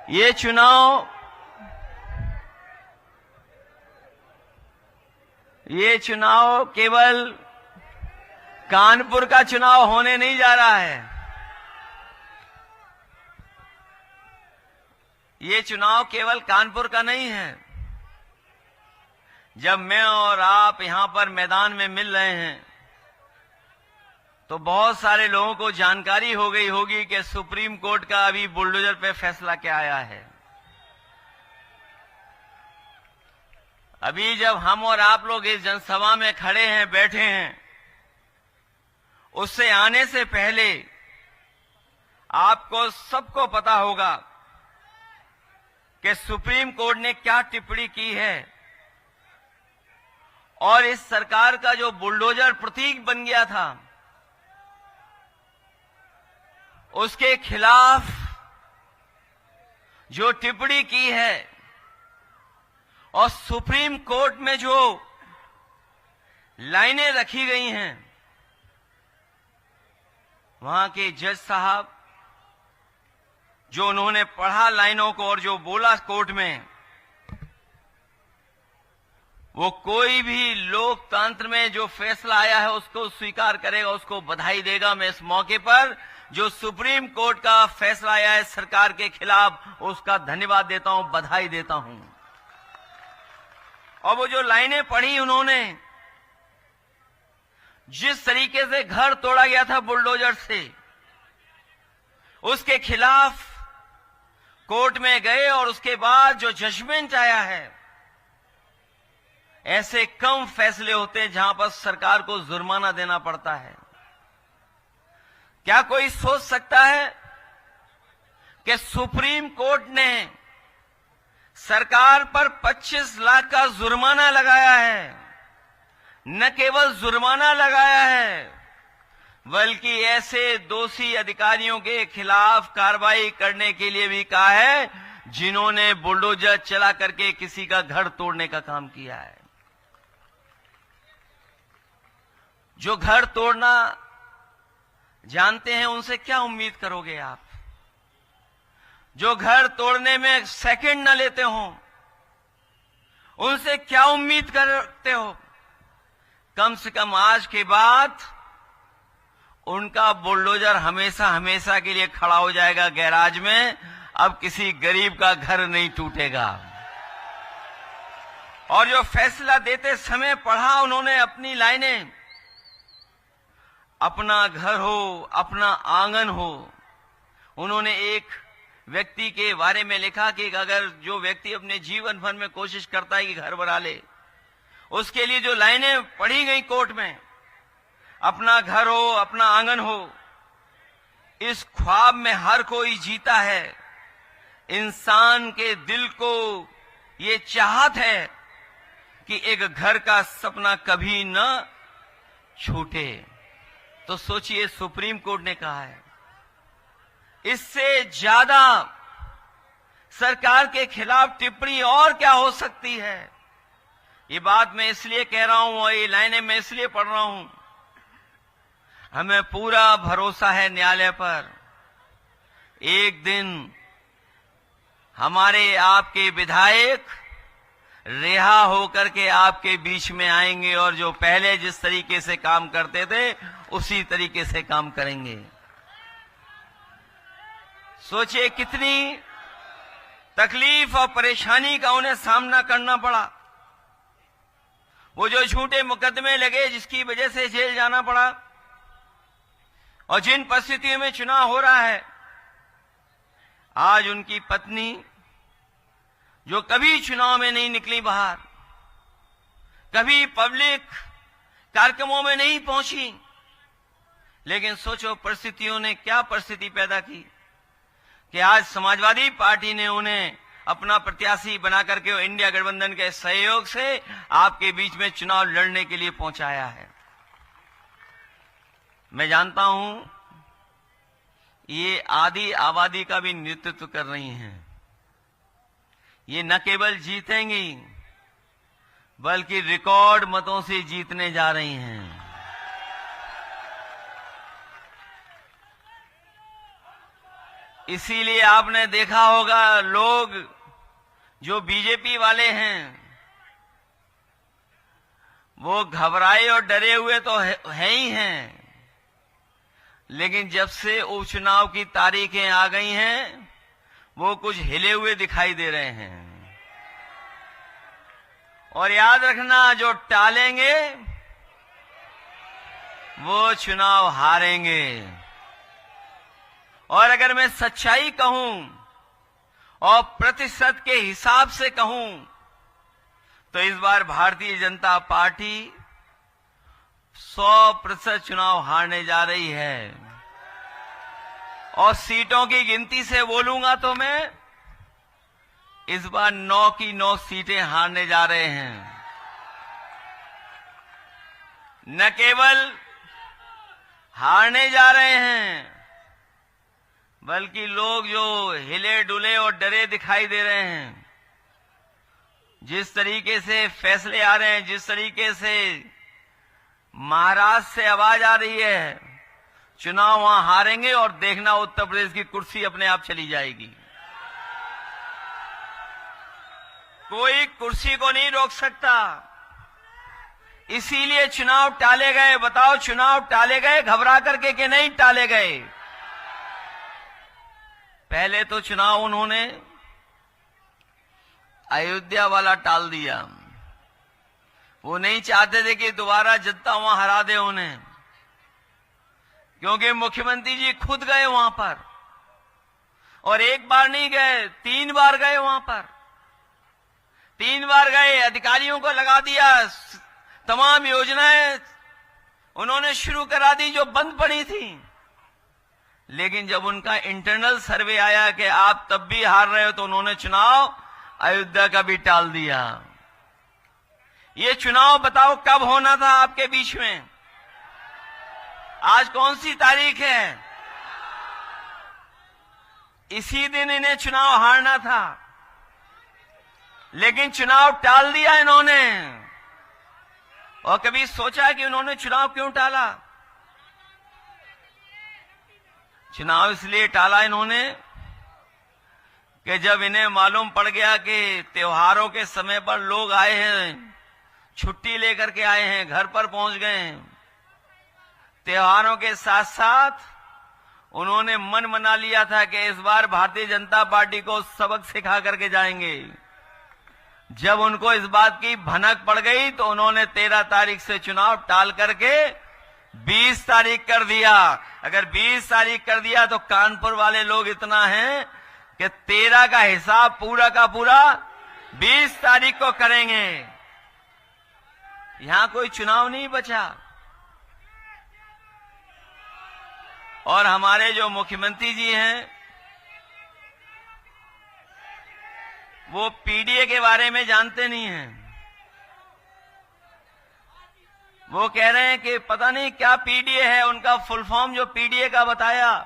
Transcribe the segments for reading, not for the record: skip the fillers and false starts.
ये चुनाव केवल कानपुर का चुनाव होने नहीं जा रहा है। ये चुनाव केवल कानपुर का नहीं है। जब मैं और आप यहां पर मैदान में मिल रहे हैं तो बहुत सारे लोगों को जानकारी हो गई होगी कि सुप्रीम कोर्ट का अभी बुलडोजर पे फैसला क्या आया है। अभी जब हम और आप लोग इस जनसभा में खड़े हैं, बैठे हैं, उससे आने से पहले आपको सबको पता होगा कि सुप्रीम कोर्ट ने क्या टिप्पणी की है और इस सरकार का जो बुलडोजर प्रतीक बन गया था उसके खिलाफ जो टिप्पणी की है और सुप्रीम कोर्ट में जो लाइनें रखी गई हैं, वहां के जज साहब जो उन्होंने पढ़ा लाइनों को और जो बोला कोर्ट में, वो कोई भी लोकतंत्र में जो फैसला आया है उसको स्वीकार करेगा, उसको बधाई देगा। मैं इस मौके पर जो सुप्रीम कोर्ट का फैसला आया है सरकार के खिलाफ, उसका धन्यवाद देता हूं, बधाई देता हूं। और वो जो लाइनें पढ़ी उन्होंने, जिस तरीके से घर तोड़ा गया था बुलडोजर से, उसके खिलाफ कोर्ट में गए और उसके बाद जो जजमेंट आया है, ऐसे कम फैसले होते हैं जहां पर सरकार को जुर्माना देना पड़ता है। क्या कोई सोच सकता है कि सुप्रीम कोर्ट ने सरकार पर 25 लाख का जुर्माना लगाया है? न केवल जुर्माना लगाया है बल्कि ऐसे दोषी अधिकारियों के खिलाफ कार्रवाई करने के लिए भी कहा है जिन्होंने बुलडोजर चला करके किसी का घर तोड़ने का काम किया है। जो घर तोड़ना जानते हैं उनसे क्या उम्मीद करोगे आप? जो घर तोड़ने में सेकंड न लेते हो उनसे क्या उम्मीद करते हो? कम से कम आज के बाद उनका बुलडोजर हमेशा हमेशा के लिए खड़ा हो जाएगा गैराज में। अब किसी गरीब का घर नहीं टूटेगा। और जो फैसला देते समय पढ़ा उन्होंने अपनी लाइनें, अपना घर हो, अपना आंगन हो। उन्होंने एक व्यक्ति के बारे में लिखा कि अगर जो व्यक्ति अपने जीवन भर में कोशिश करता है कि घर बना ले, उसके लिए जो लाइनें पढ़ी गई कोर्ट में, अपना घर हो, अपना आंगन हो, इस ख्वाब में हर कोई जीता है। इंसान के दिल को ये चाहत है कि एक घर का सपना कभी न छूटे। तो सोचिए, सुप्रीम कोर्ट ने कहा है। इससे ज्यादा सरकार के खिलाफ टिप्पणी और क्या हो सकती है? ये बात मैं इसलिए कह रहा हूं और ये लाइनें मैं इसलिए पढ़ रहा हूं, हमें पूरा भरोसा है न्यायालय पर। एक दिन हमारे आपके विधायक रिहा होकर के आपके बीच में आएंगे और जो पहले जिस तरीके से काम करते थे उसी तरीके से काम करेंगे। सोचिए कितनी तकलीफ और परेशानी का उन्हें सामना करना पड़ा। वो जो झूठे मुकदमे लगे जिसकी वजह से जेल जाना पड़ा, और जिन परिस्थितियों में चुनाव हो रहा है, आज उनकी पत्नी जो कभी चुनाव में नहीं निकली बाहर, कभी पब्लिक कार्यक्रमों में नहीं पहुंची, लेकिन सोचो परिस्थितियों ने क्या परिस्थिति पैदा की कि आज समाजवादी पार्टी ने उन्हें अपना प्रत्याशी बना करके इंडिया गठबंधन के सहयोग से आपके बीच में चुनाव लड़ने के लिए पहुंचाया है। मैं जानता हूं ये आधी आबादी का भी नेतृत्व कर रही हैं। ये न केवल जीतेंगी बल्कि रिकॉर्ड मतों से जीतने जा रही हैं। इसीलिए आपने देखा होगा लोग जो बीजेपी वाले हैं वो घबराए और डरे हुए तो है ही हैं, लेकिन जब से उपचुनाव की तारीखें आ गई हैं वो कुछ हिले हुए दिखाई दे रहे हैं। और याद रखना, जो टालेंगे वो चुनाव हारेंगे। और अगर मैं सच्चाई कहूं और प्रतिशत के हिसाब से कहूं तो इस बार भारतीय जनता पार्टी 100% चुनाव हारने जा रही है। और सीटों की गिनती से बोलूंगा तो मैं इस बार 9 की 9 सीटें हारने जा रहे हैं। न केवल हारने जा रहे हैं बल्कि लोग जो हिले डुले और डरे दिखाई दे रहे हैं, जिस तरीके से फैसले आ रहे हैं, जिस तरीके से महाराष्ट्र से आवाज आ रही है, चुनाव वहां हारेंगे और देखना उत्तर प्रदेश की कुर्सी अपने आप चली जाएगी। कोई कुर्सी को नहीं रोक सकता। इसीलिए चुनाव टाले गए। बताओ, चुनाव टाले गए घबरा करके कि नहीं टाले गए? पहले तो चुनाव उन्होंने अयोध्या वाला टाल दिया। वो नहीं चाहते थे कि दोबारा जनता वहां हरा दे उन्हें, क्योंकि मुख्यमंत्री जी खुद गए वहां पर, और एक बार नहीं गए, 3 बार गए वहां पर। 3 बार गए, अधिकारियों को लगा दिया, तमाम योजनाएं उन्होंने शुरू करा दी जो बंद पड़ी थी। लेकिन जब उनका इंटरनल सर्वे आया कि आप तब भी हार रहे हो, तो उन्होंने चुनाव अयोध्या का भी टाल दिया। ये चुनाव बताओ कब होना था आपके बीच में? आज कौन सी तारीख है? इसी दिन इन्हें चुनाव हारना था, लेकिन चुनाव टाल दिया इन्होंने। और कभी सोचा कि उन्होंने चुनाव क्यों टाला? चुनाव इसलिए टाला इन्होंने कि जब इन्हें मालूम पड़ गया कि त्योहारों के समय पर लोग आए हैं, छुट्टी लेकर के आए हैं, घर पर पहुंच गए हैं, त्योहारों के साथ साथ उन्होंने मन बना लिया था कि इस बार भारतीय जनता पार्टी को सबक सिखा करके जाएंगे। जब उनको इस बात की भनक पड़ गई तो उन्होंने 13 तारीख से चुनाव टाल करके 20 तारीख कर दिया। अगर 20 तारीख कर दिया तो कानपुर वाले लोग इतना हैं कि 13 का हिसाब पूरा का पूरा 20 तारीख को करेंगे। यहां कोई चुनाव नहीं बचा। और हमारे जो मुख्यमंत्री जी हैं वो पीडीए के बारे में जानते नहीं हैं। वो कह रहे हैं कि पता नहीं क्या पीडीए है, उनका फुल फॉर्म जो पीडीए का बताया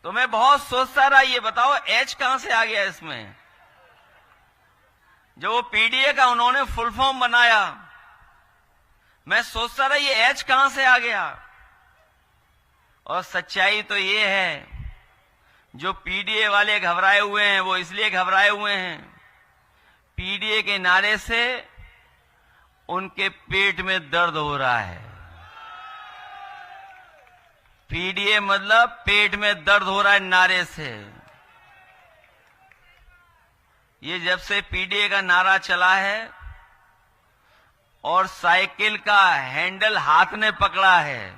तो मैं बहुत सोचता रहा, ये बताओ एच कहां से आ गया इसमें? जो वो पीडीए का उन्होंने फुल फॉर्म बनाया, मैं सोचता रहा ये एच कहां से आ गया। और सच्चाई तो ये है, जो पीडीए वाले घबराए हुए हैं वो इसलिए घबराए हुए हैं, पीडीए के नारे से उनके पेट में दर्द हो रहा है। पीडीए मतलब पेट में दर्द हो रहा है नारे से। ये जब से पीडीए का नारा चला है और साइकिल का हैंडल हाथ ने पकड़ा है,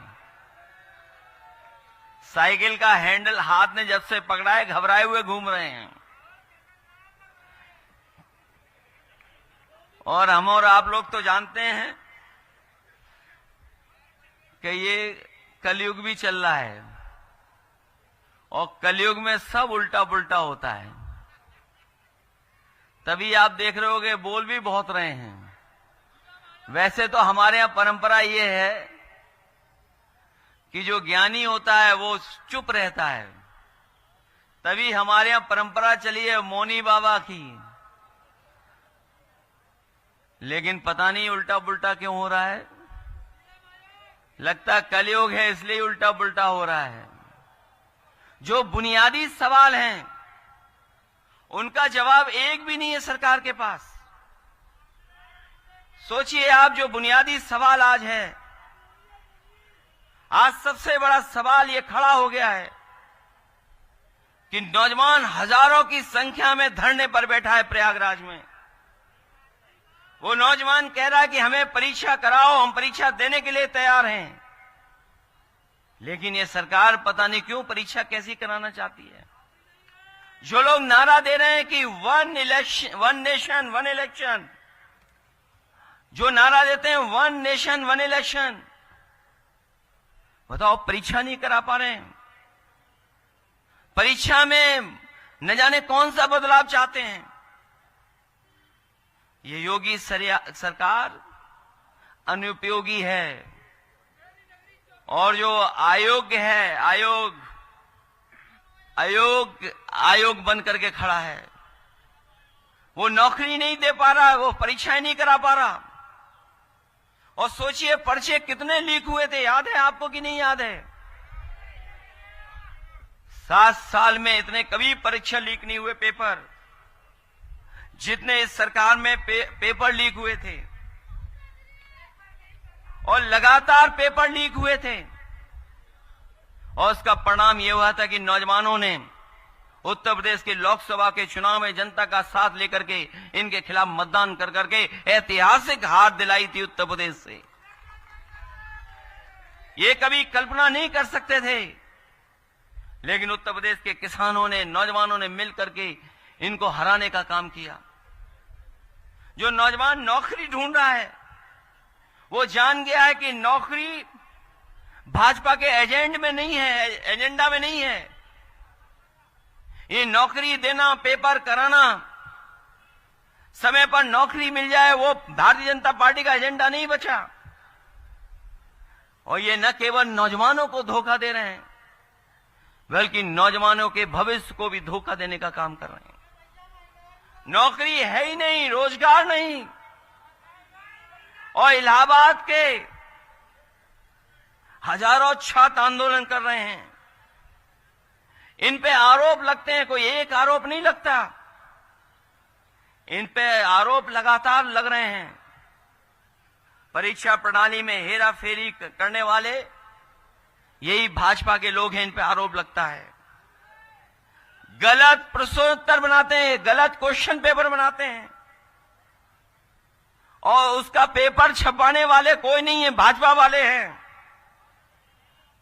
साइकिल का हैंडल हाथ ने जब से पकड़ा है, घबराए हुए घूम रहे हैं। और हम और आप लोग तो जानते हैं कि ये कलयुग भी चल रहा है, और कलयुग में सब उल्टा पुल्टा होता है। तभी आप देख रहे होगे बोल भी बहुत रहे हैं। वैसे तो हमारे यहां परंपरा ये है कि जो ज्ञानी होता है वो चुप रहता है। तभी हमारे यहां परंपरा चली है मौनी बाबा की। लेकिन पता नहीं उल्टा पुल्टा क्यों हो रहा है। लगता कलयुग है इसलिए उल्टा पुल्टा हो रहा है। जो बुनियादी सवाल हैं उनका जवाब एक भी नहीं है सरकार के पास। सोचिए आप, जो बुनियादी सवाल आज है, आज सबसे बड़ा सवाल यह खड़ा हो गया है कि नौजवान हजारों की संख्या में धरने पर बैठा है प्रयागराज में। वो नौजवान कह रहा है कि हमें परीक्षा कराओ, हम परीक्षा देने के लिए तैयार हैं। लेकिन ये सरकार पता नहीं क्यों परीक्षा कैसी कराना चाहती है। जो लोग नारा दे रहे हैं कि वन नेशन वन इलेक्शन, जो नारा देते हैं वन नेशन वन इलेक्शन, बताओ परीक्षा नहीं करा पा रहे हैं। परीक्षा में न जाने कौन सा बदलाव चाहते हैं। ये योगी सरकार अनुपयोगी है। और जो आयोग है, आयोग बन करके खड़ा है, वो नौकरी नहीं दे पा रहा, वो परीक्षाएं नहीं करा पा रहा। और सोचिए पर्चे कितने लीक हुए थे, याद है आपको कि नहीं याद है? 7 साल में इतने कभी परीक्षा लीक नहीं हुए पेपर, जितने इस सरकार में पेपर लीक हुए थे। और लगातार पेपर लीक हुए थे। और उसका परिणाम यह हुआ था कि नौजवानों ने उत्तर प्रदेश के लोकसभा के चुनाव में जनता का साथ लेकर के इनके खिलाफ मतदान कर करके ऐतिहासिक हार दिलाई थी उत्तर प्रदेश से। ये कभी कल्पना नहीं कर सकते थे, लेकिन उत्तर प्रदेश के किसानों ने, नौजवानों ने मिलकर के इनको हराने का काम किया। जो नौजवान नौकरी ढूंढ रहा है, वो जान गया है कि नौकरी भाजपा के एजेंडा में नहीं है। ये नौकरी देना, पेपर कराना, समय पर नौकरी मिल जाए, वो भारतीय जनता पार्टी का एजेंडा नहीं बचा। और ये न केवल नौजवानों को धोखा दे रहे हैं, बल्कि नौजवानों के भविष्य को भी धोखा देने का काम कर रहे हैं। नौकरी है ही नहीं, रोजगार नहीं। और इलाहाबाद के हजारों छात्र आंदोलन कर रहे हैं। इन पे आरोप लगते हैं, कोई एक आरोप नहीं लगता, इन पे आरोप लगातार लग रहे हैं। परीक्षा प्रणाली में हेरा फेरी करने वाले यही भाजपा के लोग हैं, इन पे आरोप लगता है। गलत प्रश्नोत्तर बनाते हैं, गलत क्वेश्चन पेपर बनाते हैं, और उसका पेपर छपवाने वाले कोई नहीं है, भाजपा वाले हैं।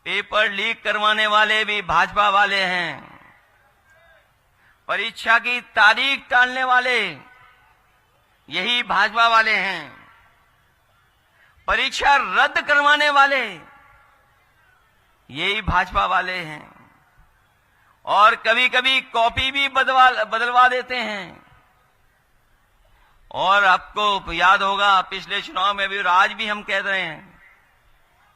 पेपर लीक करवाने वाले भी भाजपा वाले हैं। परीक्षा की तारीख टालने वाले यही भाजपा वाले हैं। परीक्षा रद्द करवाने वाले यही भाजपा वाले हैं। और कभी कभी कॉपी भी बदलवा देते हैं। और आपको याद होगा पिछले चुनाव में भी, और आज भी हम कह रहे हैं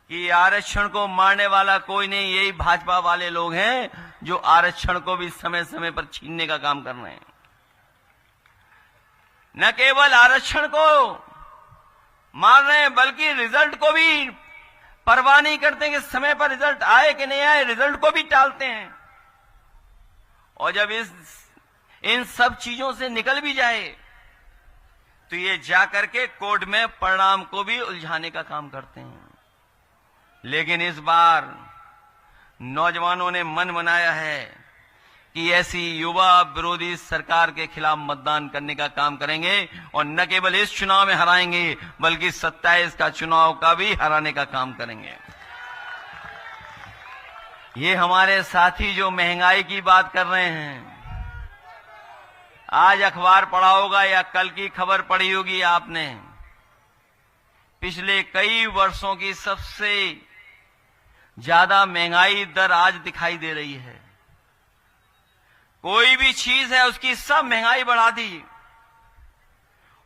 कि आरक्षण को मारने वाला कोई नहीं, यही भाजपा वाले लोग हैं जो आरक्षण को भी समय समय पर छीनने का काम कर रहे हैं। न केवल आरक्षण को मार रहे हैं, बल्कि रिजल्ट को भी परवाह नहीं करते कि समय पर रिजल्ट आए कि नहीं आए, रिजल्ट को भी टालते हैं। और जब इन सब चीजों से निकल भी जाए तो ये जाकर के कोर्ट में परिणाम को भी उलझाने का काम करते हैं। लेकिन इस बार नौजवानों ने मन बनाया है कि ऐसी युवा विरोधी सरकार के खिलाफ मतदान करने का काम करेंगे। और न केवल इस चुनाव में हराएंगे, बल्कि 27 का चुनाव का भी हराने का काम करेंगे। ये हमारे साथी जो महंगाई की बात कर रहे हैं, आज अखबार पढ़ा होगा या कल की खबर पढ़ी होगी आपने, पिछले कई वर्षों की सबसे ज्यादा महंगाई दर आज दिखाई दे रही है। कोई भी चीज है उसकी सब महंगाई बढ़ा दी।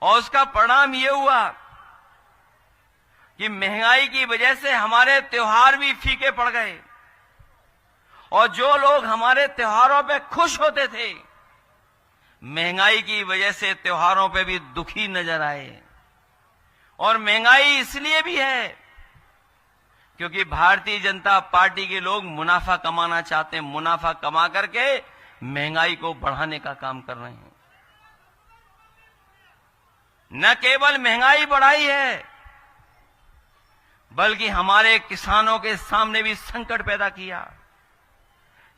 और उसका परिणाम यह हुआ कि महंगाई की वजह से हमारे त्योहार भी फीके पड़ गए। और जो लोग हमारे त्योहारों पे खुश होते थे, महंगाई की वजह से त्योहारों पे भी दुखी नजर आए। और महंगाई इसलिए भी है क्योंकि भारतीय जनता पार्टी के लोग मुनाफा कमाना चाहते हैं। मुनाफा कमा करके महंगाई को बढ़ाने का काम कर रहे हैं। न केवल महंगाई बढ़ाई है, बल्कि हमारे किसानों के सामने भी संकट पैदा किया।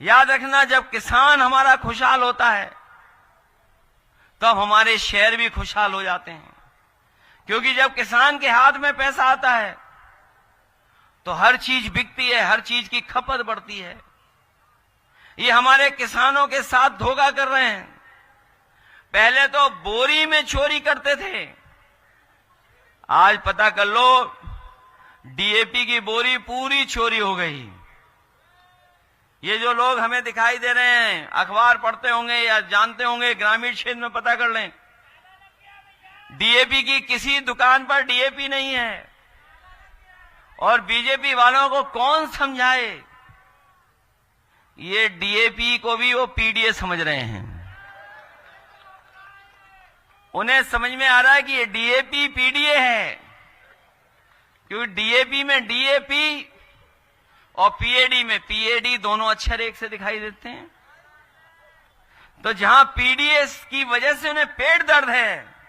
याद रखना, जब किसान हमारा खुशहाल होता है तब हमारे शहर भी खुशहाल हो जाते हैं। क्योंकि जब किसान के हाथ में पैसा आता है तो हर चीज बिकती है, हर चीज की खपत बढ़ती है। ये हमारे किसानों के साथ धोखा कर रहे हैं। पहले तो बोरी में चोरी करते थे, आज पता कर लो डीएपी की बोरी पूरी चोरी हो गई। ये जो लोग हमें दिखाई दे रहे हैं, अखबार पढ़ते होंगे या जानते होंगे, ग्रामीण क्षेत्र में पता कर लें, डीएपी की किसी दुकान पर डीएपी नहीं है। और बीजेपी वालों को कौन समझाए, ये डीएपी को भी वो पीडीए समझ रहे हैं। उन्हें समझ में आ रहा है कि ये डीएपी पीडीए है, क्योंकि डीएपी में डीएपी और पीएडी में पीएडी दोनों अक्षर एक से दिखाई देते हैं। तो जहां पीडीएस की वजह से उन्हें पेट दर्द है,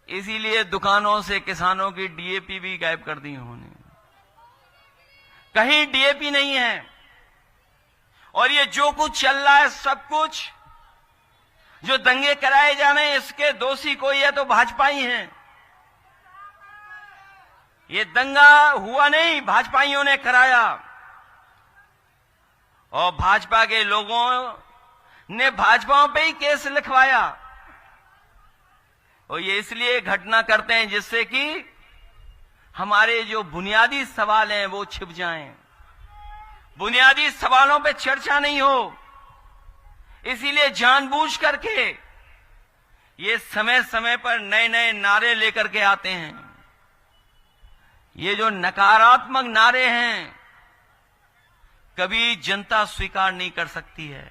इसीलिए दुकानों से किसानों की डीएपी भी गायब कर दी उन्होंने। कहीं डीएपी नहीं है। और ये जो कुछ चल रहा है, सब कुछ जो दंगे कराए जा रहे हैं, इसके दोषी कोई है तो भाजपा ही हैं। ये दंगा हुआ नहीं, भाजपाइयों ने कराया। और भाजपा के लोगों ने भाजपा पे ही केस लिखवाया। और ये इसलिए घटना करते हैं जिससे कि हमारे जो बुनियादी सवाल हैं वो छिप जाएं, बुनियादी सवालों पे चर्चा नहीं हो। इसीलिए जानबूझ करके ये समय समय पर नए नए नारे लेकर के आते हैं। ये जो नकारात्मक नारे हैं कभी जनता स्वीकार नहीं कर सकती है।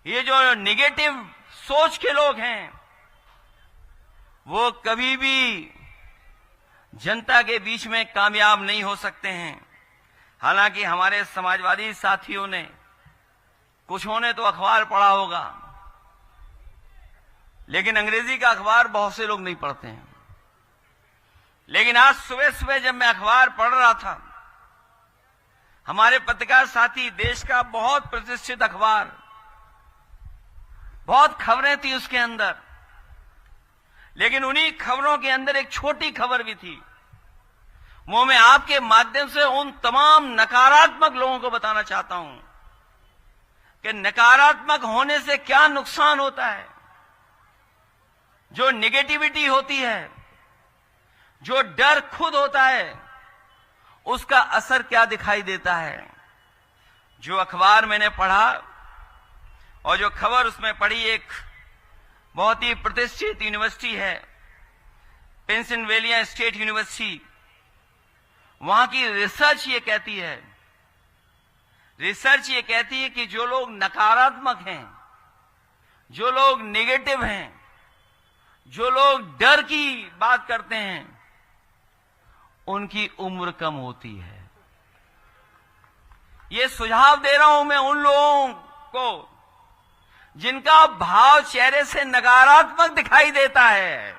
ये जो निगेटिव सोच के लोग हैं वो कभी भी जनता के बीच में कामयाब नहीं हो सकते हैं। हालांकि हमारे समाजवादी साथियों ने, कुछों ने तो अखबार पढ़ा होगा, लेकिन अंग्रेजी का अखबार बहुत से लोग नहीं पढ़ते हैं। लेकिन आज सुबह सुबह जब मैं अखबार पढ़ रहा था, हमारे पत्रकार साथी, देश का बहुत प्रतिष्ठित अखबार, बहुत खबरें थी उसके अंदर, लेकिन उन्हीं खबरों के अंदर एक छोटी खबर भी थी। वो मैं आपके माध्यम से उन तमाम नकारात्मक लोगों को बताना चाहता हूं कि नकारात्मक होने से क्या नुकसान होता है। जो नेगेटिविटी होती है, जो डर खुद होता है, उसका असर क्या दिखाई देता है। जो अखबार मैंने पढ़ा और जो खबर उसमें पढ़ी, एक बहुत ही प्रतिष्ठित यूनिवर्सिटी है, पेंसिल्वेनिया स्टेट यूनिवर्सिटी, वहां की रिसर्च ये कहती है कि जो लोग नकारात्मक हैं, जो लोग नेगेटिव हैं, जो लोग डर की बात करते हैं, उनकी उम्र कम होती है। ये सुझाव दे रहा हूं मैं उन लोगों को जिनका भाव चेहरे से नकारात्मक दिखाई देता है,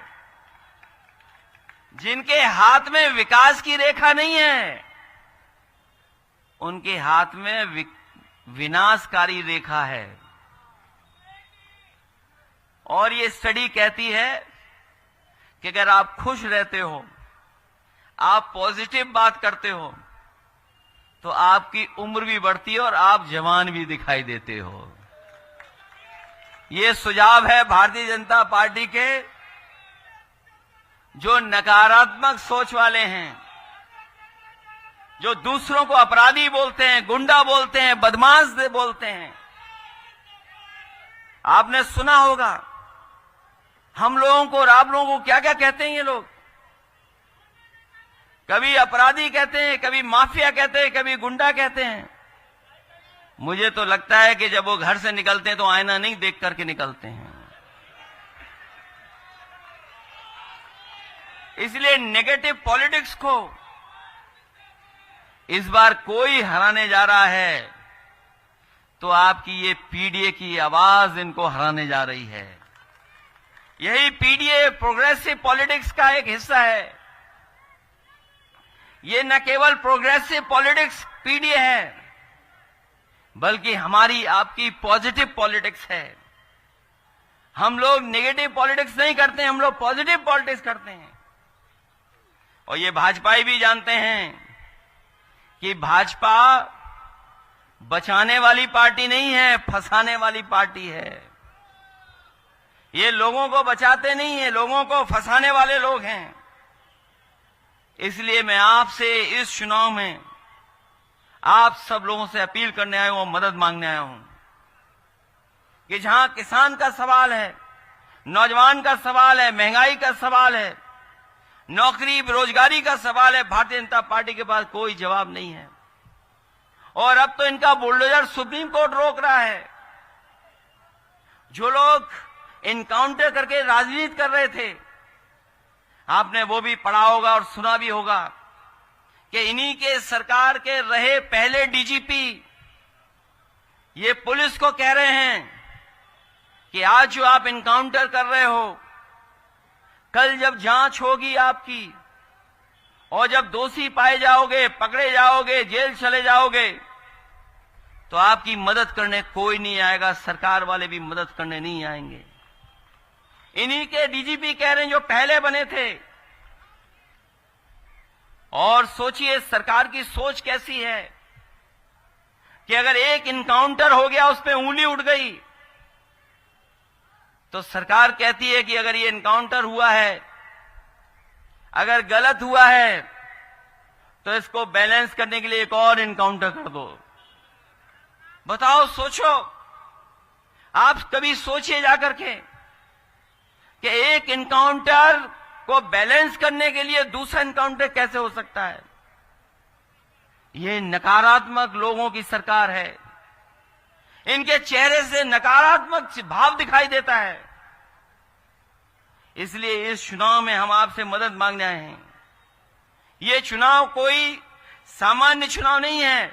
जिनके हाथ में विकास की रेखा नहीं है, उनके हाथ में विनाशकारी रेखा है। और ये स्टडी कहती है कि अगर आप खुश रहते हो, आप पॉजिटिव बात करते हो, तो आपकी उम्र भी बढ़ती है और आप जवान भी दिखाई देते हो। ये सुझाव है भारतीय जनता पार्टी के जो नकारात्मक सोच वाले हैं, जो दूसरों को अपराधी बोलते हैं, गुंडा बोलते हैं, बदमाश बोलते हैं। आपने सुना होगा हम लोगों को और आप लोगों को क्या क्या कहते हैं ये लोग। कभी अपराधी कहते हैं, कभी माफिया कहते हैं, कभी गुंडा कहते हैं। मुझे तो लगता है कि जब वो घर से निकलते हैं तो आईना नहीं देख करके निकलते हैं। इसलिए नेगेटिव पॉलिटिक्स को इस बार कोई हराने जा रहा है तो आपकी ये पीडीए की आवाज इनको हराने जा रही है। यही पीडीए प्रोग्रेसिव पॉलिटिक्स का एक हिस्सा है। ये न केवल प्रोग्रेसिव पॉलिटिक्स पीडीए है, बल्कि हमारी आपकी पॉजिटिव पॉलिटिक्स है। हम लोग नेगेटिव पॉलिटिक्स नहीं करते, हम लोग पॉजिटिव पॉलिटिक्स करते हैं। और ये भाजपाई भी जानते हैं कि भाजपा बचाने वाली पार्टी नहीं है, फंसाने वाली पार्टी है। ये लोगों को बचाते नहीं है, लोगों को फंसाने वाले लोग हैं। इसलिए मैं आपसे इस चुनाव में आप सब लोगों से अपील करने आया हूं, मदद मांगने आया हूं कि जहां किसान का सवाल है, नौजवान का सवाल है, महंगाई का सवाल है, नौकरी बेरोजगारी का सवाल है, भारतीय जनता पार्टी के पास कोई जवाब नहीं है। और अब तो इनका बुलडोजर सुप्रीम कोर्ट रोक रहा है। जो लोग इनकाउंटर करके राजनीति कर रहे थे, आपने वो भी पढ़ा होगा और सुना भी होगा कि इन्हीं के सरकार के रहे पहले डीजीपी ये पुलिस को कह रहे हैं कि आज जो आप इनकाउंटर कर रहे हो, कल जब जांच होगी आपकी और जब दोषी पाए जाओगे, पकड़े जाओगे, जेल चले जाओगे, तो आपकी मदद करने कोई नहीं आएगा, सरकार वाले भी मदद करने नहीं आएंगे। इन्हीं के डीजीपी कह रहे हैं जो पहले बने थे। और सोचिए सरकार की सोच कैसी है कि अगर एक इनकाउंटर हो गया, उस पे उंगली उठ गई, तो सरकार कहती है कि अगर ये इनकाउंटर हुआ है, अगर गलत हुआ है, तो इसको बैलेंस करने के लिए एक और इनकाउंटर कर दो। बताओ, सोचो, आप कभी सोचिए जाकर के कि एक इनकाउंटर को बैलेंस करने के लिए दूसरा इनकाउंटर कैसे हो सकता है। ये नकारात्मक लोगों की सरकार है। इनके चेहरे से नकारात्मक भाव दिखाई देता है। इसलिए इस चुनाव में हम आपसे मदद मांगने आए हैं। ये चुनाव कोई सामान्य चुनाव नहीं है।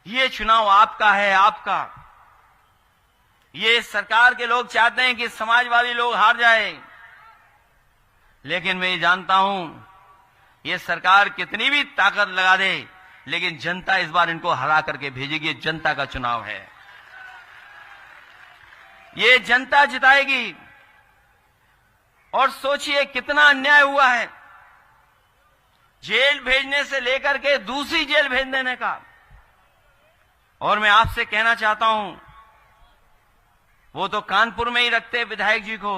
ये चुनाव आपका है, आपका। ये सरकार के लोग चाहते हैं कि समाजवादी लोग हार जाए, लेकिन मैं ये जानता हूं ये सरकार कितनी भी ताकत लगा दे, लेकिन जनता इस बार इनको हरा करके भेजेगी। जनता का चुनाव है, ये जनता जिताएगी। और सोचिए कितना अन्याय हुआ है, जेल भेजने से लेकर के दूसरी जेल भेज देने का। और मैं आपसे कहना चाहता हूं, वो तो कानपुर में ही रखते विधायक जी को,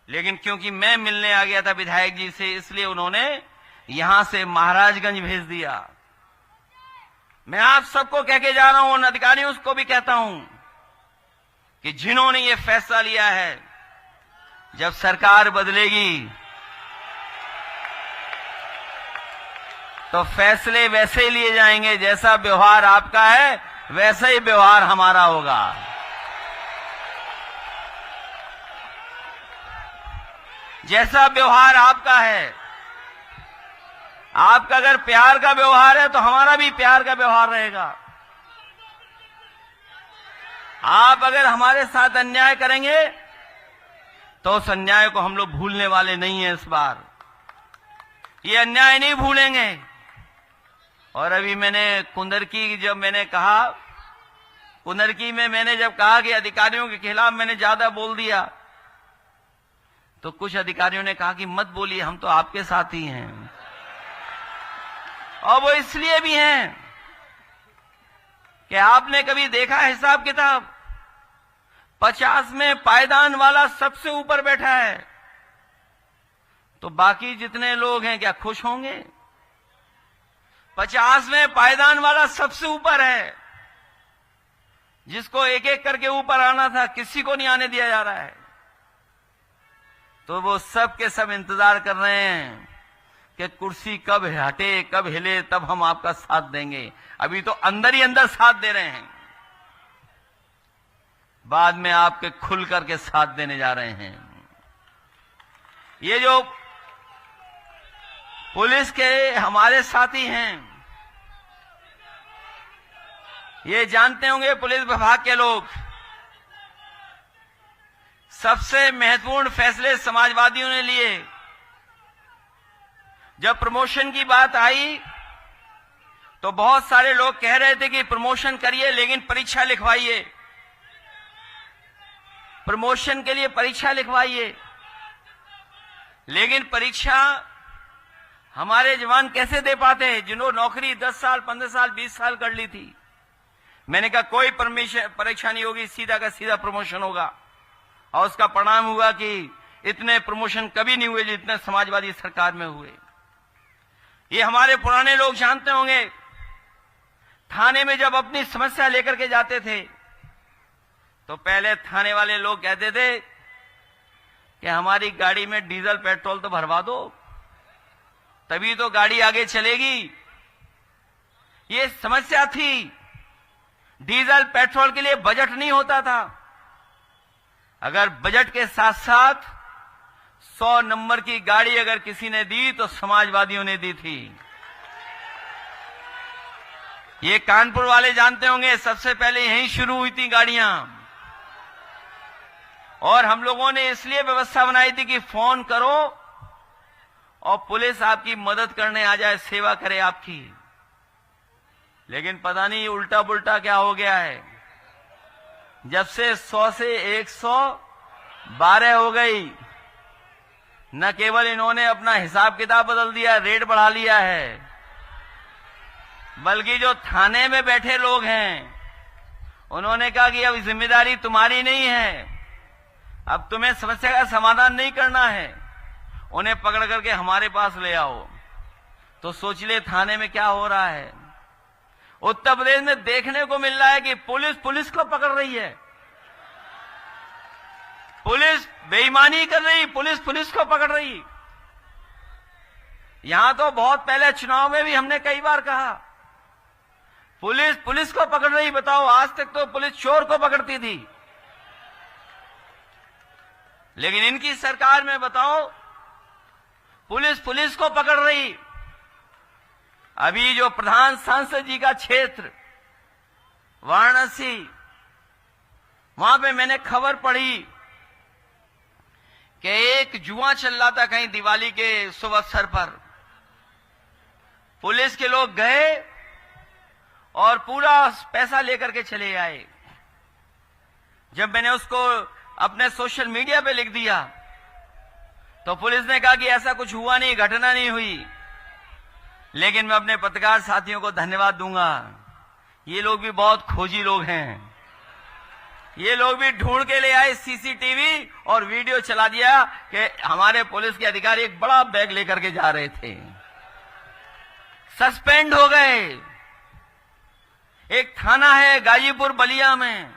लेकिन क्योंकि मैं मिलने आ गया था विधायक जी से, इसलिए उन्होंने यहां से महाराजगंज भेज दिया। मैं आप सबको कह के जा रहा हूं, उन अधिकारियों को भी कहता हूं कि जिन्होंने ये फैसला लिया है, जब सरकार बदलेगी तो फैसले वैसे ही लिए जाएंगे। जैसा व्यवहार आपका है, वैसा ही व्यवहार हमारा होगा। जैसा व्यवहार आपका है, आपका अगर प्यार का व्यवहार है, तो हमारा भी प्यार का व्यवहार रहेगा। आप अगर हमारे साथ अन्याय करेंगे, तो उस अन्याय को हम लोग भूलने वाले नहीं हैं। इस बार ये अन्याय नहीं भूलेंगे। और अभी मैंने कुंदरकी, जब मैंने कहा, कुंदरकी में मैंने जब कहा कि अधिकारियों के खिलाफ मैंने ज्यादा बोल दिया, तो कुछ अधिकारियों ने कहा कि मत बोलिए, हम तो आपके साथ ही हैं। और वो इसलिए भी हैं कि आपने कभी देखा हिसाब किताब, 50 में पायदान वाला सबसे ऊपर बैठा है, तो बाकी जितने लोग हैं क्या खुश होंगे? 50 में पायदान वाला सबसे ऊपर है, जिसको एक एक करके ऊपर आना था, किसी को नहीं आने दिया जा रहा है। तो वो सब के सब इंतजार कर रहे हैं कि कुर्सी कब हटे, कब हिले, तब हम आपका साथ देंगे। अभी तो अंदर ही अंदर साथ दे रहे हैं, बाद में आपके खुल करके साथ देने जा रहे हैं। ये जो पुलिस के हमारे साथी हैं, ये जानते होंगे पुलिस विभाग के लोग, सबसे महत्वपूर्ण फैसले समाजवादियों ने लिए। जब प्रमोशन की बात आई तो बहुत सारे लोग कह रहे थे कि प्रमोशन करिए लेकिन परीक्षा लिखवाइए, प्रमोशन के लिए परीक्षा लिखवाइए। लेकिन परीक्षा हमारे जवान कैसे दे पाते हैं जिन्होंने नौकरी 10 साल 15 साल 20 साल कर ली थी। मैंने कहा कोई परीक्षा नहीं होगी, सीधा का सीधा प्रमोशन होगा। और उसका परिणाम हुआ कि इतने प्रमोशन कभी नहीं हुए जितने समाजवादी सरकार में हुए। ये हमारे पुराने लोग जानते होंगे, थाने में जब अपनी समस्या लेकर के जाते थे तो पहले थाने वाले लोग कहते थे कि हमारी गाड़ी में डीजल पेट्रोल तो भरवा दो, तभी तो गाड़ी आगे चलेगी। ये समस्या थी, डीजल पेट्रोल के लिए बजट नहीं होता था। अगर बजट के साथ साथ 100 नंबर की गाड़ी अगर किसी ने दी तो समाजवादियों ने दी थी। ये कानपुर वाले जानते होंगे, सबसे पहले यहीं शुरू हुई थी गाड़ियां। और हम लोगों ने इसलिए व्यवस्था बनाई थी कि फोन करो और पुलिस आपकी मदद करने आ जाए, सेवा करे आपकी। लेकिन पता नहीं उल्टा पुल्टा क्या हो गया है। जब से 100 से 112 हो गई, न केवल इन्होंने अपना हिसाब किताब बदल दिया, रेट बढ़ा लिया है, बल्कि जो थाने में बैठे लोग हैं उन्होंने कहा कि अब जिम्मेदारी तुम्हारी नहीं है, अब तुम्हें समस्या का समाधान नहीं करना है, उन्हें पकड़ करके हमारे पास ले आओ। तो सोच ले थाने में क्या हो रहा है। उत्तर प्रदेश में देखने को मिल रहा है कि पुलिस पुलिस को पकड़ रही है, पुलिस बेईमानी कर रही, पुलिस पुलिस को पकड़ रही। यहां तो बहुत पहले चुनाव में भी हमने कई बार कहा पुलिस पुलिस को पकड़ रही। बताओ, आज तक तो पुलिस चोर को पकड़ती थी, लेकिन इनकी सरकार में बताओ पुलिस पुलिस को पकड़ रही। अभी जो प्रधान सांसद जी का क्षेत्र वाराणसी, वहां पे मैंने खबर पढ़ी कि एक जुआ चल रहा था कहीं दिवाली के शुभ अवसर पर। पुलिस के लोग गए और पूरा पैसा लेकर के चले आए। जब मैंने उसको अपने सोशल मीडिया पे लिख दिया तो पुलिस ने कहा कि ऐसा कुछ हुआ नहीं, घटना नहीं हुई। लेकिन मैं अपने पत्रकार साथियों को धन्यवाद दूंगा, ये लोग भी बहुत खोजी लोग हैं। ये लोग भी ढूंढ के ले आए सीसीटीवी और वीडियो चला दिया कि हमारे पुलिस के अधिकारी एक बड़ा बैग लेकर के जा रहे थे, सस्पेंड हो गए। एक थाना है गाजीपुर बलिया में,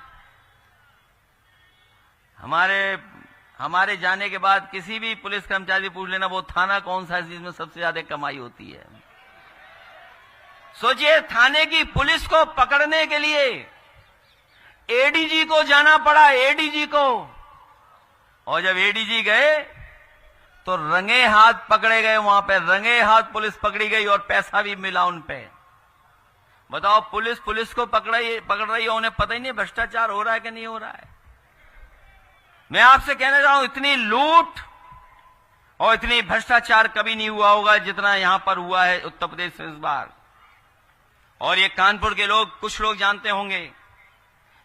हमारे जाने के बाद किसी भी पुलिस कर्मचारी पूछ लेना वो थाना कौन सा है जिसमें सबसे ज्यादा कमाई होती है। सोचिए, थाने की पुलिस को पकड़ने के लिए एडीजी को जाना पड़ा, एडीजी को। और जब एडीजी गए तो रंगे हाथ पकड़े गए, वहां पे रंगे हाथ पुलिस पकड़ी गई और पैसा भी मिला उन पे। बताओ, पुलिस पुलिस को पकड़ रही है, उन्हें पता ही नहीं भ्रष्टाचार हो रहा है कि नहीं हो रहा है। मैं आपसे कहना चाहूं, इतनी लूट और इतनी भ्रष्टाचार कभी नहीं हुआ होगा जितना यहां पर हुआ है उत्तर प्रदेश में इस बार। और ये कानपुर के लोग, कुछ लोग जानते होंगे,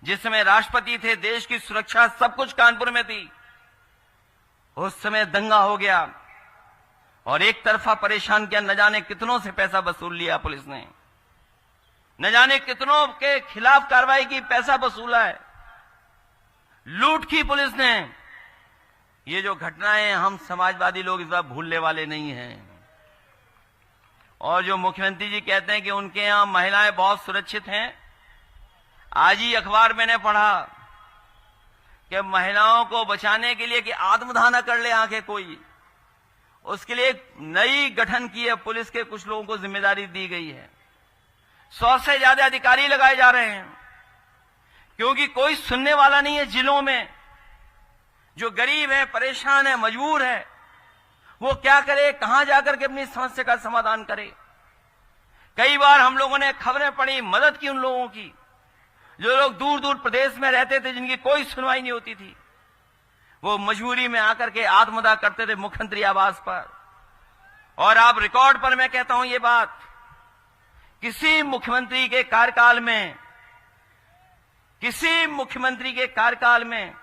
जिस समय राष्ट्रपति थे, देश की सुरक्षा सब कुछ कानपुर में थी, उस समय दंगा हो गया और एक तरफा परेशान किया। न जाने कितनों से पैसा वसूल लिया पुलिस ने, न जाने कितनों के खिलाफ कार्रवाई की, पैसा वसूला है, लूट की पुलिस ने। ये जो घटनाएं हम समाजवादी लोग इस बार भूलने वाले नहीं हैं। और जो मुख्यमंत्री जी कहते हैं कि उनके यहां महिलाएं बहुत सुरक्षित हैं, आज ही अखबार मैंने पढ़ा कि महिलाओं को बचाने के लिए कि आत्मदाह कर ले आंखें कोई, उसके लिए एक नई गठन की है पुलिस के, कुछ लोगों को जिम्मेदारी दी गई है। 100 से ज्यादा अधिकारी लगाए जा रहे हैं, क्योंकि कोई सुनने वाला नहीं है। जिलों में जो गरीब है, परेशान है, मजबूर है, वो क्या करे, कहां जाकर के अपनी समस्या का समाधान करे। कई बार हम लोगों ने खबरें पढ़ी, मदद की उन लोगों की जो लोग दूर दूर प्रदेश में रहते थे, जिनकी कोई सुनवाई नहीं होती थी। वो मजबूरी में आकर के आत्मदाह करते थे मुख्यमंत्री आवास पर। और आप रिकॉर्ड पर मैं कहता हूं ये बात, किसी मुख्यमंत्री के कार्यकाल में, किसी मुख्यमंत्री के कार्यकाल में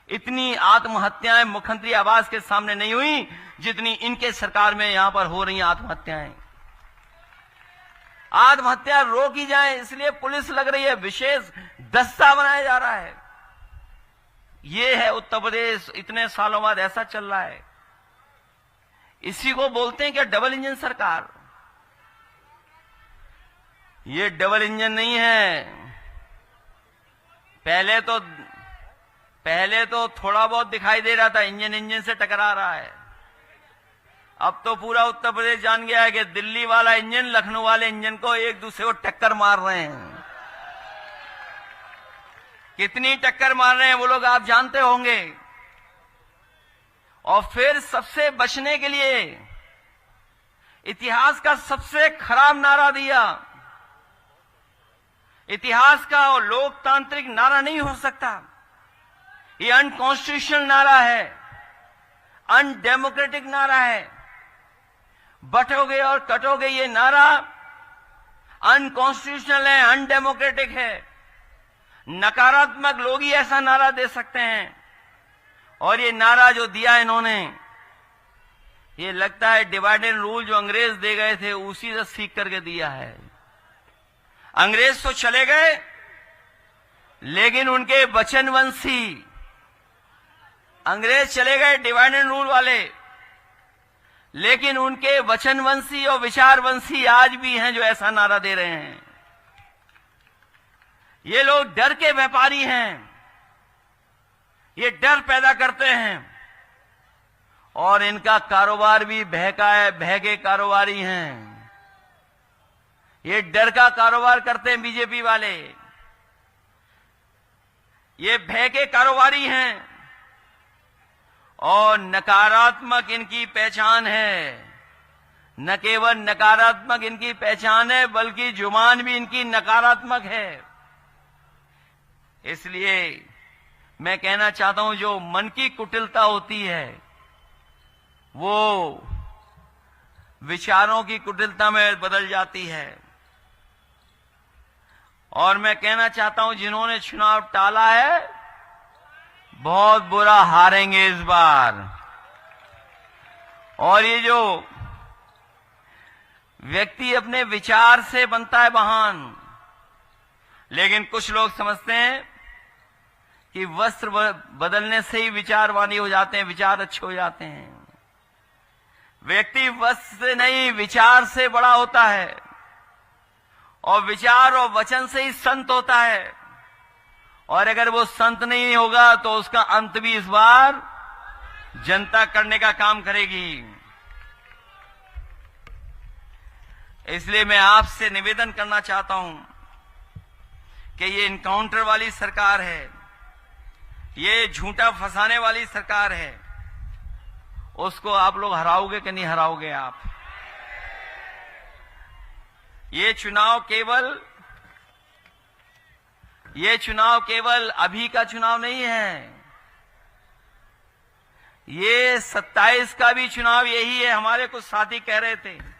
इतनी आत्महत्याएं मुख्यमंत्री आवास के सामने नहीं हुई जितनी इनके सरकार में यहां पर हो रही आत्महत्याएं। आत्महत्या रोकी जाए इसलिए पुलिस लग रही है, विशेष दस्ता बनाया जा रहा है। ये है उत्तर प्रदेश, इतने सालों बाद ऐसा चल रहा है। इसी को बोलते हैं क्या डबल इंजन सरकार। ये डबल इंजन नहीं है। पहले तो थोड़ा बहुत दिखाई दे रहा था, इंजन से टकरा रहा है। अब तो पूरा उत्तर प्रदेश जान गया है कि दिल्ली वाला इंजन लखनऊ वाले इंजन को एक दूसरे को टक्कर मार रहे हैं। कितनी टक्कर मार रहे हैं वो लोग आप जानते होंगे। और फिर सबसे बचने के लिए इतिहास का सबसे खराब नारा दिया। इतिहास का और लोकतांत्रिक नारा नहीं हो सकता, ये अनकॉन्स्टिट्यूशनल नारा है, अनडेमोक्रेटिक नारा है। बटोगे और कटोगे, ये नारा अनकॉन्स्टिट्यूशनल है, अनडेमोक्रेटिक है। नकारात्मक लोग ही ऐसा नारा दे सकते हैं। और ये नारा जो दिया इन्होंने, ये लगता है डिवाइड एंड रूल जो अंग्रेज दे गए थे उसी से सीख करके दिया है। अंग्रेज तो चले गए, लेकिन उनके वचनवंशी, अंग्रेज चले गए डिवाइड एंड रूल वाले, लेकिन उनके वचनवंशी और विचारवंशी आज भी हैं जो ऐसा नारा दे रहे हैं। ये लोग डर के व्यापारी हैं, ये डर पैदा करते हैं। और इनका कारोबार भी भय का है, भय के कारोबारी हैं। ये डर का कारोबार करते हैं बीजेपी वाले, ये भय के कारोबारी हैं। और नकारात्मक इनकी पहचान है। न केवल नकारात्मक इनकी पहचान है, बल्कि जुबान भी इनकी नकारात्मक है। इसलिए मैं कहना चाहता हूं, जो मन की कुटिलता होती है वो विचारों की कुटिलता में बदल जाती है। और मैं कहना चाहता हूं, जिन्होंने चुनाव टाला है बहुत बुरा हारेंगे इस बार। और ये जो व्यक्ति अपने विचार से बनता है महान, लेकिन कुछ लोग समझते हैं कि वस्त्र बदलने से ही विचारवानी हो जाते हैं, विचार अच्छे हो जाते हैं। व्यक्ति वस्त्र से नहीं, विचार से बड़ा होता है। और विचार और वचन से ही संत होता है। और अगर वो संत नहीं होगा तो उसका अंत भी इस बार जनता करने का काम करेगी। इसलिए मैं आपसे निवेदन करना चाहता हूं कि ये इनकाउंटर वाली सरकार है, ये झूठा फंसाने वाली सरकार है, उसको आप लोग हराओगे कि नहीं हराओगे आप? ये चुनाव केवल अभी का चुनाव नहीं है। ये 27 का भी चुनाव यही है। हमारे कुछ साथी कह रहे थे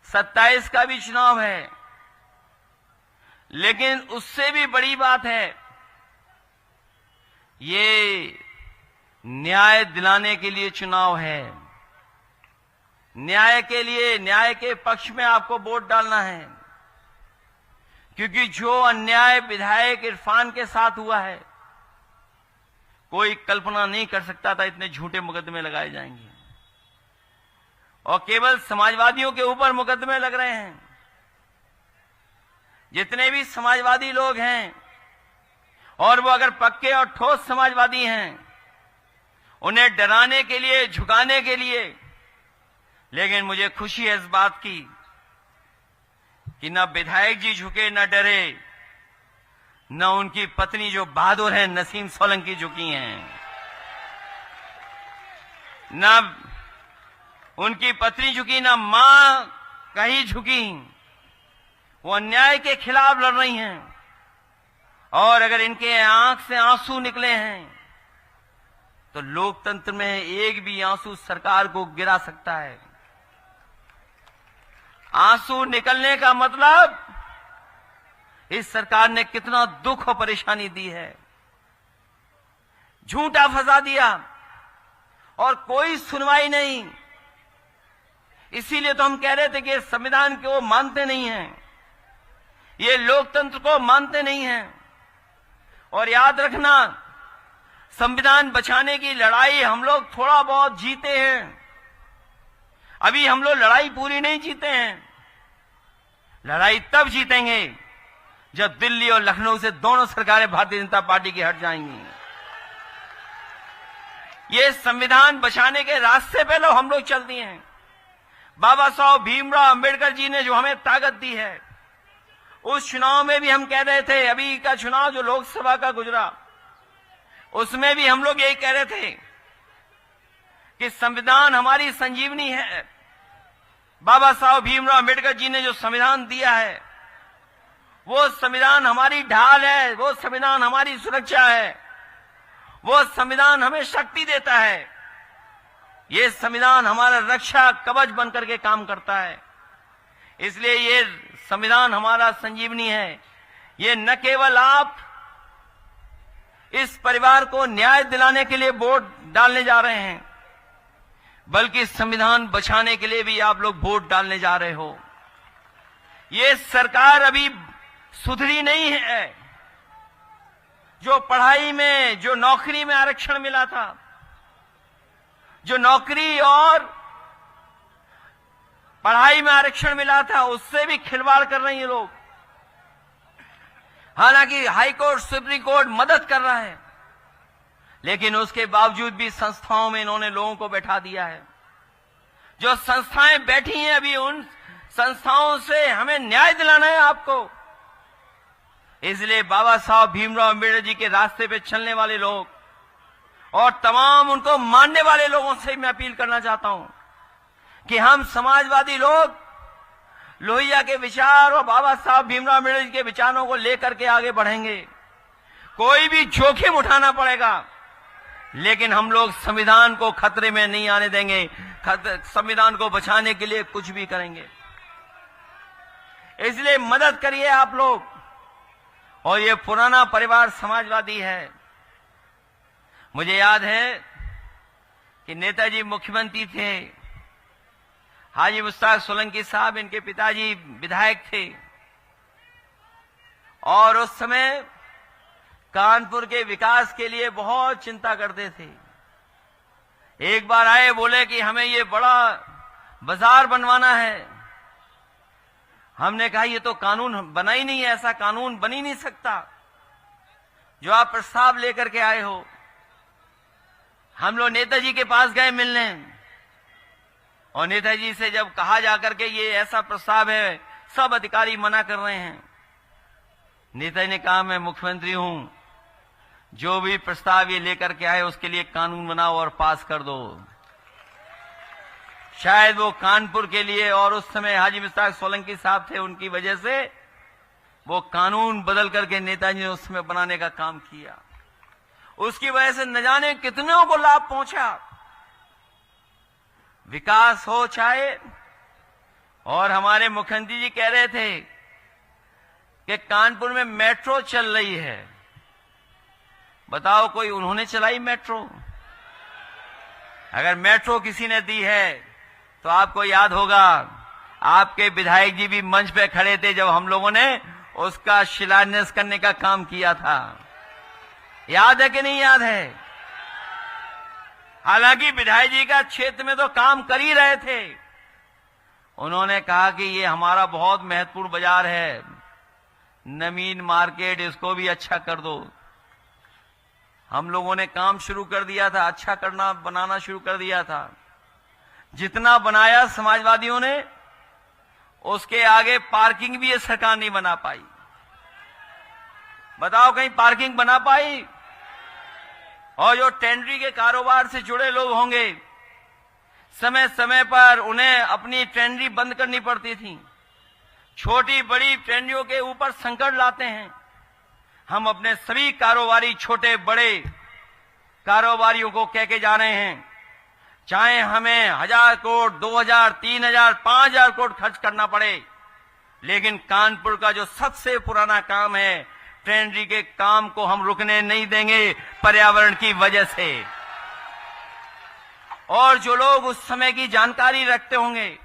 27 का भी चुनाव है, लेकिन उससे भी बड़ी बात है, ये न्याय दिलाने के लिए चुनाव है। न्याय के लिए, न्याय के पक्ष में आपको वोट डालना है। क्योंकि जो अन्याय विधायक इरफान के साथ हुआ है, कोई कल्पना नहीं कर सकता था इतने झूठे मुकदमे लगाए जाएंगे। और केवल समाजवादियों के ऊपर मुकदमे लग रहे हैं। जितने भी समाजवादी लोग हैं, और वो अगर पक्के और ठोस समाजवादी हैं, उन्हें डराने के लिए, झुकाने के लिए। लेकिन मुझे खुशी है इस बात की कि न विधायक जी झुके, न डरे, न उनकी पत्नी जो बहादुर है नसीम सोलंकी झुकी हैं। ना उनकी पत्नी झुकी, ना मां कहीं झुकी। वो अन्याय के खिलाफ लड़ रही हैं। और अगर इनके आंख से आंसू निकले हैं तो लोकतंत्र में एक भी आंसू सरकार को गिरा सकता है। आंसू निकलने का मतलब इस सरकार ने कितना दुख और परेशानी दी है। झूठा फंसा दिया और कोई सुनवाई नहीं। इसीलिए तो हम कह रहे थे कि संविधान को मानते नहीं हैं, ये लोकतंत्र को मानते नहीं हैं। और याद रखना, संविधान बचाने की लड़ाई हम लोग थोड़ा बहुत जीते हैं। अभी हम लोग लड़ाई पूरी नहीं जीते हैं। लड़ाई तब जीतेंगे जब दिल्ली और लखनऊ से दोनों सरकारें भारतीय जनता पार्टी की हट जाएंगी। ये संविधान बचाने के रास्ते पे हम लोग चल दिए हैं। बाबा साहब भीमराव अंबेडकर जी ने जो हमें ताकत दी है, उस चुनाव में भी हम कह रहे थे, अभी का चुनाव जो लोकसभा का गुजरा, उसमें भी हम लोग यही कह रहे थे कि संविधान हमारी संजीवनी है। बाबा साहब भीमराव अंबेडकर जी ने जो संविधान दिया है, वो संविधान हमारी ढाल है, वो संविधान हमारी सुरक्षा है, वो संविधान हमें शक्ति देता है। ये संविधान हमारा रक्षा कवच बनकर के काम करता है। इसलिए ये संविधान हमारा संजीवनी है। ये न केवल आप इस परिवार को न्याय दिलाने के लिए वोट डालने जा रहे हैं, बल्कि संविधान बचाने के लिए भी आप लोग वोट डालने जा रहे हो। ये सरकार अभी सुधरी नहीं है। जो पढ़ाई में, जो नौकरी में आरक्षण मिला था, जो नौकरी और पढ़ाई में आरक्षण मिला था, उससे भी खिलवाड़ कर रहे हैं ये लोग। हालांकि हाई कोर्ट, सुप्रीम कोर्ट मदद कर रहा है, लेकिन उसके बावजूद भी संस्थाओं में इन्होंने लोगों को बैठा दिया है। जो संस्थाएं बैठी हैं, अभी उन संस्थाओं से हमें न्याय दिलाना है आपको। इसलिए बाबा साहब भीमराव अम्बेडकर जी के रास्ते पे चलने वाले लोग और तमाम उनको मानने वाले लोगों से मैं अपील करना चाहता हूं कि हम समाजवादी लोग लोहिया के विचार और बाबा साहब भीमराव अम्बेडकर जी के विचारों को लेकर के आगे बढ़ेंगे। कोई भी जोखिम उठाना पड़ेगा, लेकिन हम लोग संविधान को खतरे में नहीं आने देंगे। संविधान को बचाने के लिए कुछ भी करेंगे। इसलिए मदद करिए आप लोग। और ये पुराना परिवार समाजवादी है। मुझे याद है कि नेताजी मुख्यमंत्री थे, हाजी मुश्ताक सोलंकी साहब इनके पिताजी विधायक थे, और उस समय कानपुर के विकास के लिए बहुत चिंता करते थे। एक बार आए, बोले कि हमें ये बड़ा बाजार बनवाना है। हमने कहा ये तो कानून बना ही नहीं है, ऐसा कानून बन ही नहीं सकता जो आप प्रस्ताव लेकर के आए हो। हम लोग नेताजी के पास गए मिलने, और नेताजी से जब कहा जाकर के ये ऐसा प्रस्ताव है, सब अधिकारी मना कर रहे हैं। नेताजी ने कहा मैं मुख्यमंत्री हूं, जो भी प्रस्ताव ये लेकर के आए उसके लिए कानून बनाओ और पास कर दो। शायद वो कानपुर के लिए, और उस समय हाजी मुश्ताक सोलंकी साहब थे, उनकी वजह से वो कानून बदल करके नेताजी ने उस समय बनाने का काम किया। उसकी वजह से न जाने कितनों को लाभ पहुंचा। विकास हो चाहे, और हमारे मुख्यमंत्री जी कह रहे थे कि कानपुर में मेट्रो चल रही है। बताओ कोई उन्होंने चलाई मेट्रो? अगर मेट्रो किसी ने दी है तो आपको याद होगा, आपके विधायक जी भी मंच पे खड़े थे जब हम लोगों ने उसका शिलान्यास करने का काम किया था। याद है कि नहीं याद है? हालांकि विधायक जी का क्षेत्र में तो काम कर ही रहे थे। उन्होंने कहा कि ये हमारा बहुत महत्वपूर्ण बाजार है, नवीन मार्केट, इसको भी अच्छा कर दो। हम लोगों ने काम शुरू कर दिया था, अच्छा करना, बनाना शुरू कर दिया था। जितना बनाया समाजवादियों ने, उसके आगे पार्किंग भी ये सरकार नहीं बना पाई। बताओ कहीं पार्किंग बना पाई? और जो टेंडरी के कारोबार से जुड़े लोग होंगे, समय समय पर उन्हें अपनी ट्रेनरी बंद करनी पड़ती थी। छोटी बड़ी ट्रेनरियों के ऊपर संकट लाते हैं। हम अपने सभी कारोबारी, छोटे बड़े कारोबारियों को कह के जा रहे हैं, चाहे हमें 1000 करोड़, 2000, 3000, 5000 करोड़ खर्च करना पड़े, लेकिन कानपुर का जो सबसे पुराना काम है, ट्रेनरी के काम को हम रुकने नहीं देंगे पर्यावरण की वजह से। और जो लोग उस समय की जानकारी रखते होंगे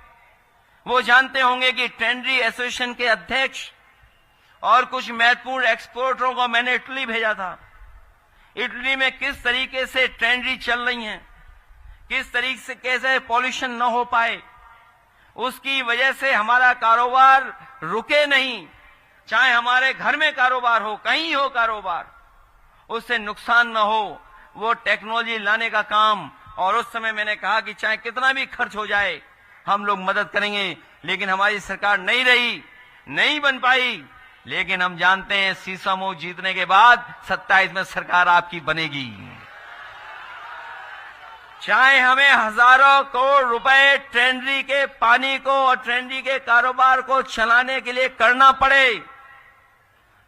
वो जानते होंगे कि ट्रेनरी एसोसिएशन के अध्यक्ष और कुछ महत्वपूर्ण एक्सपोर्टरों को मैंने इटली भेजा था। इटली में किस तरीके से ट्रेनरी चल रही हैं, किस तरीके से कैसे पॉल्यूशन न हो पाए, उसकी वजह से हमारा कारोबार रुके नहीं। चाहे हमारे घर में कारोबार हो, कहीं हो कारोबार, उससे नुकसान न हो, वो टेक्नोलॉजी लाने का काम। और उस समय मैंने कहा कि चाहे कितना भी खर्च हो जाए हम लोग मदद करेंगे, लेकिन हमारी सरकार नहीं रही, नहीं बन पाई। लेकिन हम जानते हैं सीसामऊ जीतने के बाद 27 में सरकार आपकी बनेगी। चाहे हमें हजारों करोड़ रुपए ट्रेनरी के पानी को और ट्रेनरी के कारोबार को चलाने के लिए करना पड़े,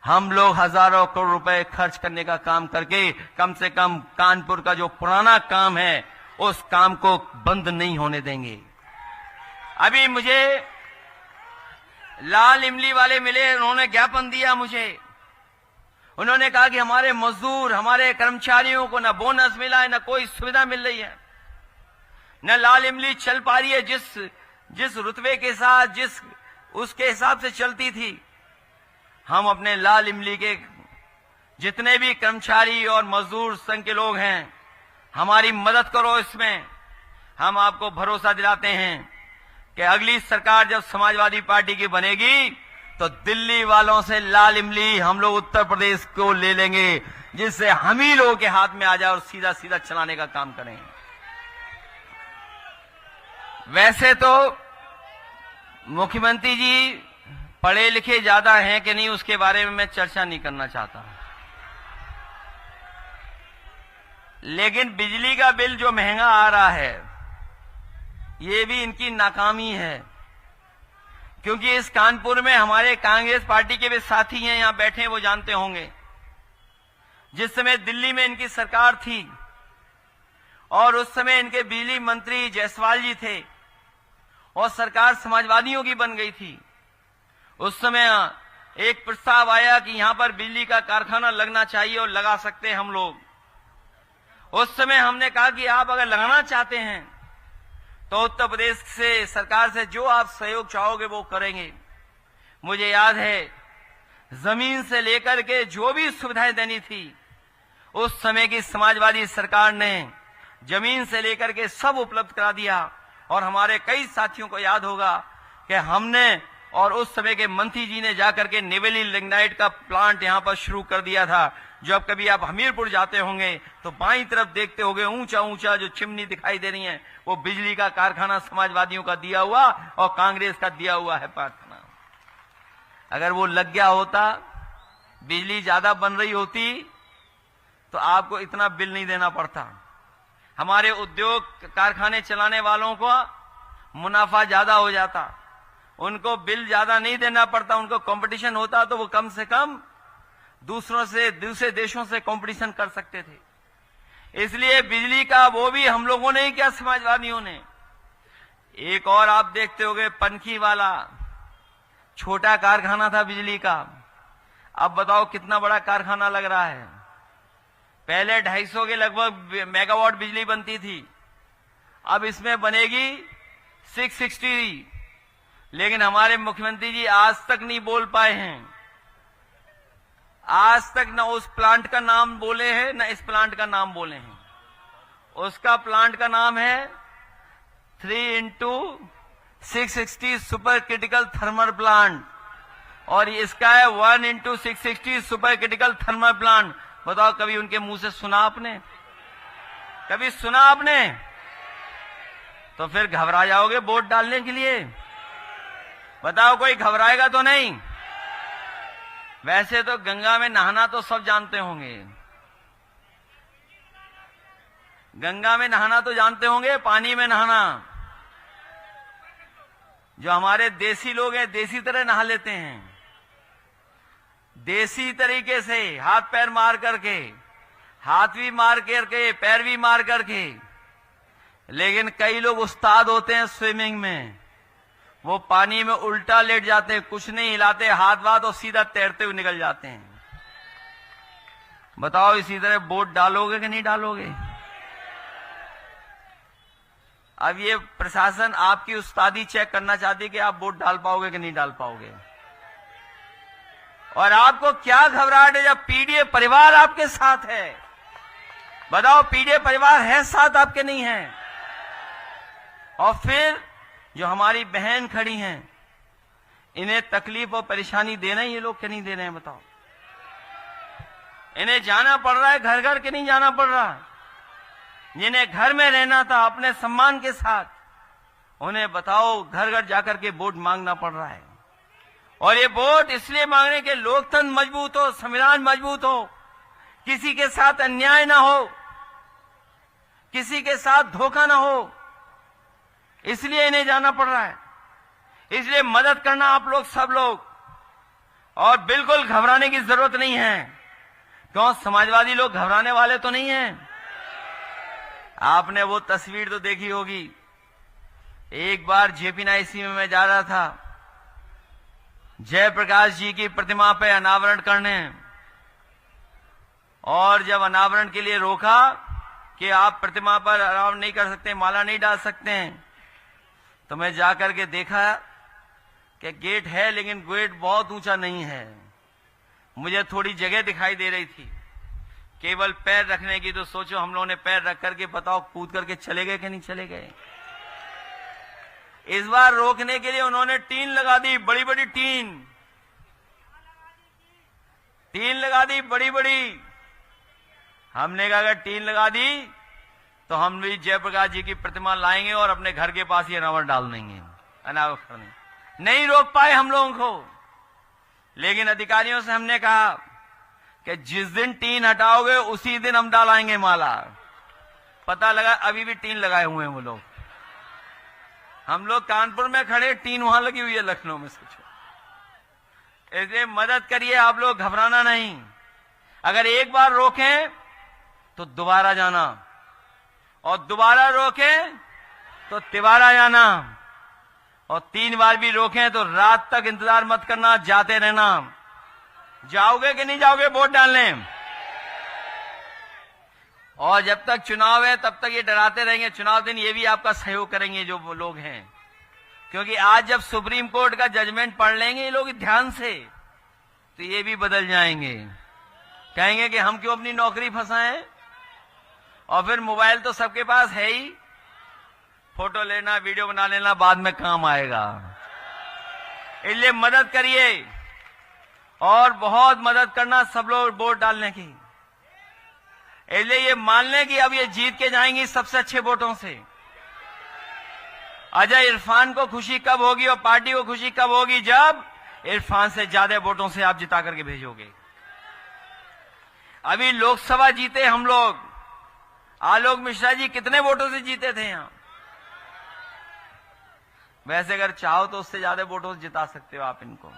हम लोग हजारों करोड़ रुपए खर्च करने का काम करके कम से कम कानपुर का जो पुराना काम है उस काम को बंद नहीं होने देंगे। अभी मुझे लाल इमली वाले मिले, उन्होंने ज्ञापन दिया मुझे। उन्होंने कहा कि हमारे मजदूर, हमारे कर्मचारियों को न बोनस मिला है, न कोई सुविधा मिल रही है, न लाल इमली चल पा रही है जिस रुतबे के साथ, जिस उसके हिसाब से चलती थी। हम अपने लाल इमली के जितने भी कर्मचारी और मजदूर संघ के लोग हैं, हमारी मदद करो इसमें। हम आपको भरोसा दिलाते हैं कि अगली सरकार जब समाजवादी पार्टी की बनेगी तो दिल्ली वालों से लाल इमली हम लोग उत्तर प्रदेश को ले लेंगे, जिससे हम ही लोगों के हाथ में आ जाए और सीधा सीधा चलाने का काम करें। वैसे तो मुख्यमंत्री जी पढ़े लिखे ज्यादा हैं कि नहीं उसके बारे में मैं चर्चा नहीं करना चाहता, लेकिन बिजली का बिल जो महंगा आ रहा है ये भी इनकी नाकामी है। क्योंकि इस कानपुर में हमारे कांग्रेस पार्टी के भी साथी हैं, यहां बैठे हैं, वो जानते होंगे। जिस समय दिल्ली में इनकी सरकार थी और उस समय इनके बिजली मंत्री जायसवाल जी थे और सरकार समाजवादियों की बन गई थी, उस समय एक प्रस्ताव आया कि यहां पर बिजली का कारखाना लगना चाहिए और लगा सकते हैं हम लोग। उस समय हमने कहा कि आप अगर लगाना चाहते हैं तो उत्तर प्रदेश से सरकार से जो आप सहयोग चाहोगे वो करेंगे। मुझे याद है जमीन से लेकर के जो भी सुविधाएं देनी थी उस समय की समाजवादी सरकार ने जमीन से लेकर के सब उपलब्ध करा दिया। और हमारे कई साथियों को याद होगा कि हमने और उस समय के मंत्री जी ने जाकर के नेवेली लिग्नाइट का प्लांट यहां पर शुरू कर दिया था। जो अब कभी आप हमीरपुर जाते होंगे तो बाईं तरफ देखते होंगे ऊंचा ऊंचा जो चिमनी दिखाई दे रही है वो बिजली का कारखाना समाजवादियों का दिया हुआ और कांग्रेस का दिया हुआ है कारखाना। अगर वो लग गया होता, बिजली ज्यादा बन रही होती तो आपको इतना बिल नहीं देना पड़ता। हमारे उद्योग कारखाने चलाने वालों को मुनाफा ज्यादा हो जाता, उनको बिल ज्यादा नहीं देना पड़ता, उनको कंपटीशन होता तो वो कम से कम दूसरे देशों से कंपटीशन कर सकते थे। इसलिए बिजली का वो भी हम लोगों ने ही किया, समाजवादियों ने। एक और आप देखते होंगे पनखी वाला छोटा कारखाना था बिजली का, अब बताओ कितना बड़ा कारखाना लग रहा है। पहले 250 के लगभग मेगावाट बिजली बनती थी, अब इसमें बनेगी 660। लेकिन हमारे मुख्यमंत्री जी आज तक नहीं बोल पाए हैं, आज तक न उस प्लांट का नाम बोले हैं न इस प्लांट का नाम बोले हैं। उसका प्लांट का नाम है 3x660 super critical thermal plant और इसका है 1x660 super critical thermal plant. बताओ कभी उनके मुंह से सुना आपने? कभी सुना आपने? तो फिर घबरा जाओगे वोट डालने के लिए। बताओ कोई घबराएगा तो नहीं? वैसे तो गंगा में नहाना तो सब जानते होंगे, गंगा में नहाना तो जानते होंगे, पानी में नहाना जो हमारे देसी लोग हैं देसी तरह नहा लेते हैं, देसी तरीके से हाथ पैर मार करके, हाथ भी मार करके पैर भी मार करके। लेकिन कई लोग उस्ताद होते हैं स्विमिंग में, वो पानी में उल्टा लेट जाते हैं, कुछ नहीं हिलाते हाथ वाथ और सीधा तैरते हुए निकल जाते हैं। बताओ इसी तरह बोट डालोगे कि नहीं डालोगे? अब ये प्रशासन आपकी उस्तादी चेक करना चाहती है कि आप बोट डाल पाओगे कि नहीं डाल पाओगे। और आपको क्या घबराहट है जब पीडीए परिवार आपके साथ है? बताओ, पीडीए परिवार है साथ आपके नहीं है? और फिर जो हमारी बहन खड़ी हैं, इन्हें तकलीफ और परेशानी दे रहे हैं ये लोग कि नहीं दे रहे हैं? बताओ, इन्हें जाना पड़ रहा है घर घर के नहीं जाना पड़ रहा? जिन्हें घर में रहना था अपने सम्मान के साथ, उन्हें बताओ घर घर जाकर के वोट मांगना पड़ रहा है। और ये वोट इसलिए मांग रहे हैं कि लोकतंत्र मजबूत हो, संविधान मजबूत हो, किसी के साथ अन्याय ना हो, किसी के साथ धोखा ना हो, इसलिए इन्हें जाना पड़ रहा है। इसलिए मदद करना आप लोग सब लोग, और बिल्कुल घबराने की जरूरत नहीं है। क्यों, समाजवादी लोग घबराने वाले तो नहीं हैं। आपने वो तस्वीर तो देखी होगी, एक बार JP-NIC में मैं जा रहा था जयप्रकाश जी की प्रतिमा पे अनावरण करने, और जब अनावरण के लिए रोका कि आप प्रतिमा पर अनावरण नहीं कर सकते, माला नहीं डाल सकते हैं, तो मैं जाकर के देखा कि गेट है लेकिन गेट बहुत ऊंचा नहीं है। मुझे थोड़ी जगह दिखाई दे रही थी केवल पैर रखने की। तो सोचो हम लोगों ने पैर रख करके बताओ कूद करके चले गए कि नहीं चले गए? इस बार रोकने के लिए उन्होंने टीन लगा दी, बड़ी बड़ी टीन लगा दी, बड़ी बड़ी। हमने कहा अगर टीन लगा दी तो हम भी जयप्रकाश जी की प्रतिमा लाएंगे और अपने घर के पास ही अनावरण डाल देंगे, अनावरण करने। नहीं रोक पाए हम लोगों को, लेकिन अधिकारियों से हमने कहा कि जिस दिन टीन हटाओगे उसी दिन हम डालाएंगे माला। पता लगा अभी भी टीन लगाए हुए हैं वो लोग। हम लोग कानपुर में खड़े, टीन वहां लगी हुई है लखनऊ में। सोचो, इसलिए मदद करिए आप लोग, घबराना नहीं। अगर एक बार रोकें तो दोबारा जाना, और दोबारा रोकें तो तिबारा जाना, और 3 बार भी रोकें तो रात तक इंतजार मत करना, जाते रहना। जाओगे कि नहीं जाओगे वोट डालने? और जब तक चुनाव है तब तक ये डराते रहेंगे, चुनाव दिन ये भी आपका सहयोग करेंगे जो वो लोग हैं। क्योंकि आज जब सुप्रीम कोर्ट का जजमेंट पढ़ लेंगे ये लोग ध्यान से, तो ये भी बदल जाएंगे, कहेंगे कि हम क्यों अपनी नौकरी फंसाएं। और फिर मोबाइल तो सबके पास है ही, फोटो लेना वीडियो बना लेना बाद में काम आएगा। इसलिए मदद करिए, और बहुत मदद करना सब लोग वोट डालने की। इसलिए ये मान लें कि अब ये जीत के जाएंगी सबसे अच्छे वोटों से। अजय इरफान को खुशी कब होगी और पार्टी को खुशी कब होगी? जब इरफान से ज्यादा वोटों से आप जिता करके भेजोगे। अभी लोकसभा जीते हम लोग, आलोक मिश्रा जी कितने वोटों से जीते थे यहां? वैसे अगर चाहो तो उससे ज्यादा वोटों से जिता सकते हो आप इनको।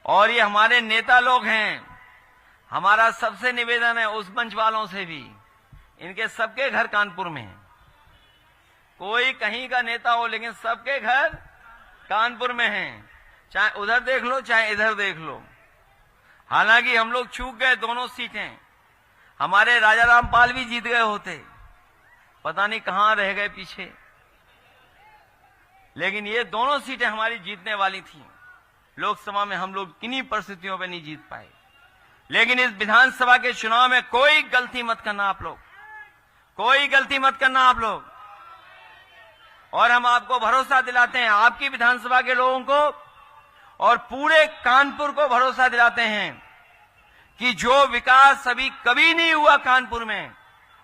और ये हमारे नेता लोग हैं, हमारा सबसे निवेदन है उस मंच वालों से भी, इनके सबके घर कानपुर में हैं। कोई कहीं का नेता हो लेकिन सबके घर कानपुर में हैं, चाहे उधर देख लो चाहे इधर देख लो। हालांकि हम लोग चूक गए दोनों सीटें, हमारे राजा रामपाल भी जीत गए होते, पता नहीं कहां रह गए पीछे, लेकिन ये दोनों सीटें हमारी जीतने वाली थी। लोकसभा में हम लोग किन्हीं परिस्थितियों पे नहीं जीत पाए। लेकिन इस विधानसभा के चुनाव में कोई गलती मत करना आप लोग, कोई गलती मत करना आप लोग। और हम आपको भरोसा दिलाते हैं, आपकी विधानसभा के लोगों को और पूरे कानपुर को भरोसा दिलाते हैं कि जो विकास अभी कभी नहीं हुआ कानपुर में,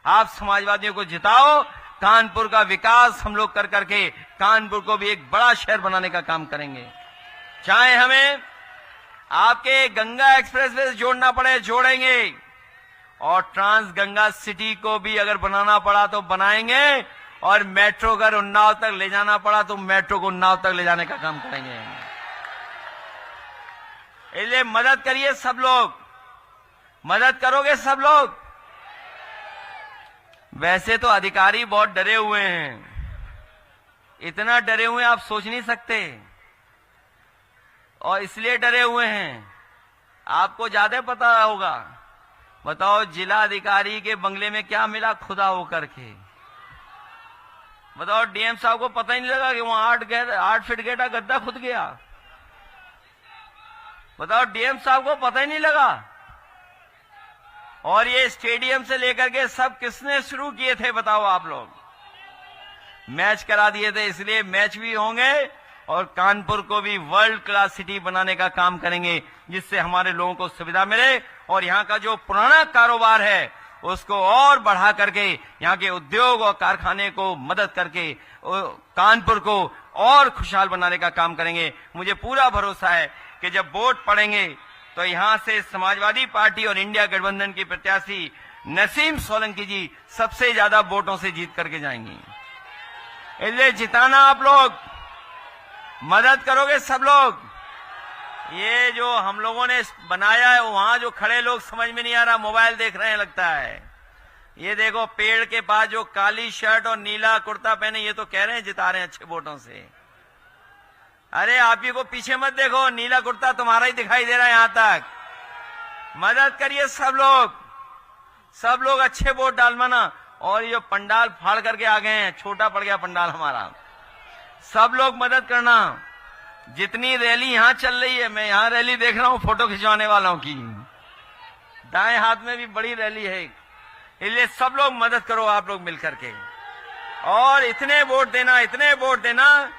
आप समाजवादियों को जिताओ, कानपुर का विकास हम लोग कर करके कानपुर को भी एक बड़ा शहर बनाने का काम करेंगे। चाहे हमें आपके गंगा एक्सप्रेसवे से जोड़ना पड़े जोड़ेंगे, और ट्रांस गंगा सिटी को भी अगर बनाना पड़ा तो बनाएंगे, और मेट्रो अगर उन्नाव तक ले जाना पड़ा तो मेट्रो को उन्नाव तक ले जाने का काम करेंगे। इसलिए मदद करिए सब लोग, मदद करोगे सब लोग। वैसे तो अधिकारी बहुत डरे हुए हैं, इतना डरे हुए आप सोच नहीं सकते, और इसलिए डरे हुए हैं आपको ज्यादा पता होगा। बताओ जिला अधिकारी के बंगले में क्या मिला खुदा होकर के। बताओ डीएम साहब को पता ही नहीं लगा कि वहां 8 फीट गहरा गड्ढा खुद गया। बताओ डीएम साहब को पता ही नहीं लगा। और ये स्टेडियम से लेकर के सब किसने शुरू किए थे बताओ आप लोग। मैच करा दिए थे, इसलिए मैच भी होंगे और कानपुर को भी वर्ल्ड क्लास सिटी बनाने का काम करेंगे, जिससे हमारे लोगों को सुविधा मिले और यहाँ का जो पुराना कारोबार है उसको और बढ़ा करके यहाँ के उद्योग और कारखाने को मदद करके कानपुर को और खुशहाल बनाने का काम करेंगे। मुझे पूरा भरोसा है कि जब वोट पड़ेंगे तो यहाँ से समाजवादी पार्टी और इंडिया गठबंधन की प्रत्याशी नसीम सोलंकी जी सबसे ज्यादा वोटों से जीत करके जाएंगी। इसलिए जिताना आप लोग, मदद करोगे सब लोग। ये जो हम लोगों ने बनाया है वहां जो खड़े लोग समझ में नहीं आ रहा, मोबाइल देख रहे हैं लगता है। ये देखो पेड़ के पास जो काली शर्ट और नीला कुर्ता पहने, ये तो कह रहे हैं जिता रहे हैं अच्छे वोटों से। अरे आप ही को पीछे मत देखो, नीला कुर्ता तुम्हारा ही दिखाई दे रहा है यहां तक। मदद करिए सब लोग अच्छे वोट डालवाना। और ये पंडाल फाड़ करके आ गए हैं, छोटा पड़ गया पंडाल हमारा। सब लोग मदद करना। जितनी रैली यहां चल रही है, मैं यहां रैली देख रहा हूं फोटो खिंचवाने वालों की, दाएं हाथ में भी बड़ी रैली है। इसलिए सब लोग मदद करो आप लोग मिलकर के, और इतने वोट देना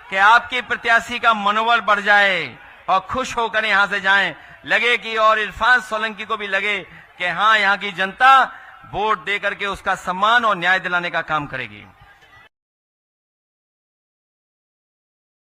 कि आपकी प्रत्याशी का मनोबल बढ़ जाए और खुश होकर यहां से जाएं। लगे कि और इरफान सोलंकी को भी लगे कि हाँ यहाँ की जनता वोट देकर के उसका सम्मान और न्याय दिलाने का काम करेगी।